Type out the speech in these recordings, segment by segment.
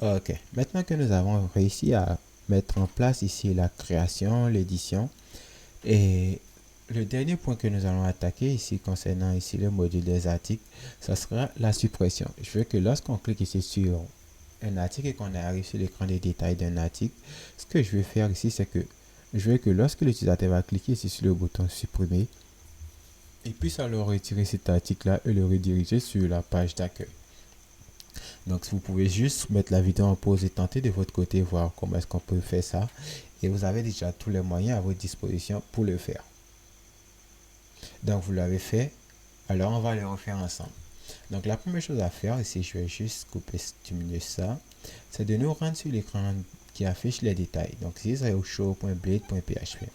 Ok, maintenant que nous avons réussi à mettre en place ici la création, l'édition et le dernier point que nous allons attaquer ici concernant ici le module des articles, ça sera la suppression. Je veux que lorsqu'on clique ici sur un article et qu'on arrive sur l'écran des détails d'un article, ce que je vais faire ici, c'est que je veux que lorsque l'utilisateur va cliquer ici sur le bouton supprimer, il puisse alors retirer cet article-là et le rediriger sur la page d'accueil. Donc vous pouvez juste mettre la vidéo en pause et tenter de votre côté voir comment est-ce qu'on peut faire ça. Et vous avez déjà tous les moyens à votre disposition pour le faire. Donc vous l'avez fait, alors on va le refaire ensemble. Donc la première chose à faire, ici je vais juste couper, diminuer ça, c'est de nous rendre sur l'écran qui affiche les détails. Donc ici c'est au show.blade.php.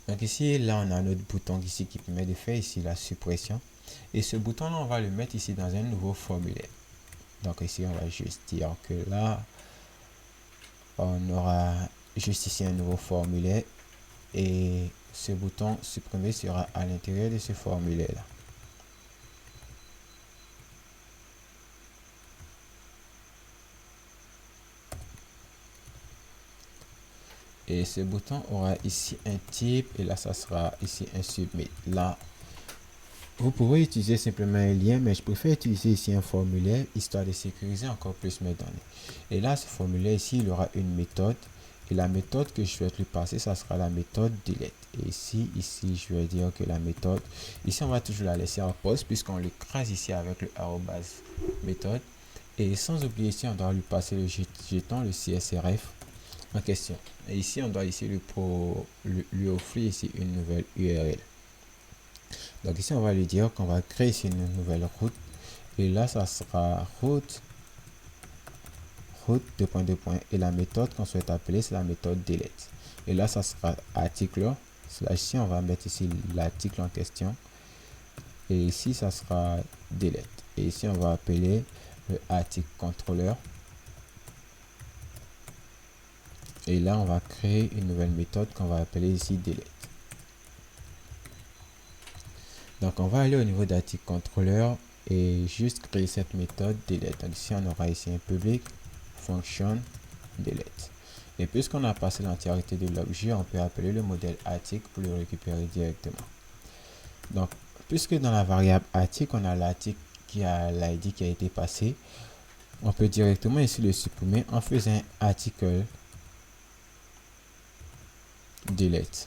Donc ici, là on a notre bouton ici qui permet de faire ici la suppression. Et ce bouton là on va le mettre ici dans un nouveau formulaire. Donc ici on va juste dire que là on aura juste ici un nouveau formulaire et ce bouton supprimer sera à l'intérieur de ce formulaire là. Et ce bouton aura ici un type et là ça sera ici un submit. Là vous pouvez utiliser simplement un lien, mais je préfère utiliser ici un formulaire histoire de sécuriser encore plus mes données. Et là ce formulaire ici il aura une méthode. Et la méthode que je souhaite lui passer, ça sera la méthode delete. Et ici, je vais dire que la méthode, ici on va toujours la laisser en pause puisqu'on l'écrase ici avec le arrobase méthode. Et sans oublier ici, on doit lui passer le jeton, le CSRF en question. Et ici, on doit ici lui offrir ici une nouvelle URL. Donc ici, on va lui dire qu'on va créer ici une nouvelle route. Et là, ça sera route 2.2. Et la méthode qu'on souhaite appeler, c'est la méthode delete. Et là, ça sera article slash si on va mettre ici l'article en question. Et ici, ça sera delete. Et ici, on va appeler le article controller. Et là, on va créer une nouvelle méthode qu'on va appeler ici delete. Donc, on va aller au niveau d'article controller et juste créer cette méthode delete. Donc, ici, on aura ici un public function delete. Et puisqu'on a passé l'entièreté de l'objet, on peut appeler le modèle article pour le récupérer directement. Donc, puisque dans la variable article, on a l'article qui a l'id qui a été passé, on peut directement ici le supprimer en faisant article delete.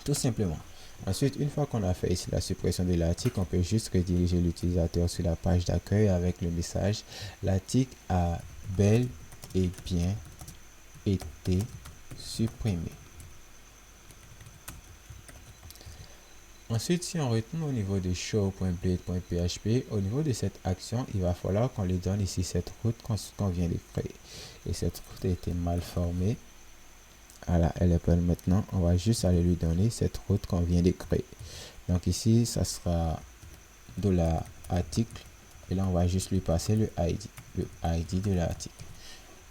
Tout simplement. Ensuite, une fois qu'on a fait ici la suppression de l'article, on peut juste rediriger l'utilisateur sur la page d'accueil avec le message l'article a bel et bien été supprimé. Ensuite, si on retourne au niveau de show.blade.php, au niveau de cette action, il va falloir qu'on lui donne ici cette route qu'on vient de créer. Et cette route a été mal formée. Voilà, elle est pleine maintenant. On va juste aller lui donner cette route qu'on vient de créer. Donc ici, ça sera $article. Et là, on va juste lui passer le ID de l'article.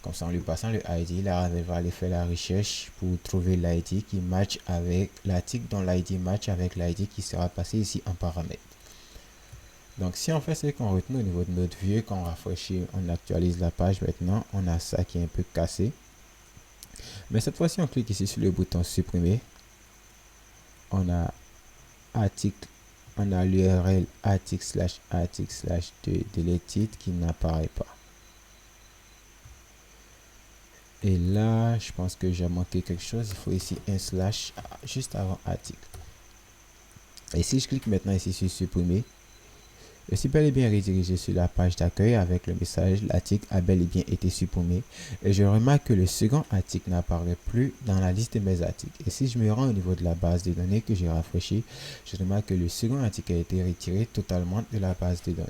Comme ça, en lui passant le ID, là, elle va aller faire la recherche pour trouver l'ID qui match avec l'article dont l'ID match avec l'ID qui sera passé ici en paramètre. Donc, si on fait ce qu'on retient au niveau de notre vue, qu'on rafraîchit, on actualise la page maintenant, on a ça qui est un peu cassé. Mais cette fois-ci, on clique ici sur le bouton supprimer. On a article, on a l'URL article/article/ de deleted qui n'apparaît pas. Et là, je pense que j'ai manqué quelque chose. Il faut ici un slash juste avant article. Et si je clique maintenant ici sur supprimer, je suis bel et bien redirigé sur la page d'accueil avec le message l'article a bel et bien été supprimé. Et je remarque que le second article n'apparaît plus dans la liste de mes articles. Et si je me rends au niveau de la base de données que j'ai rafraîchi, je remarque que le second article a été retiré totalement de la base de données.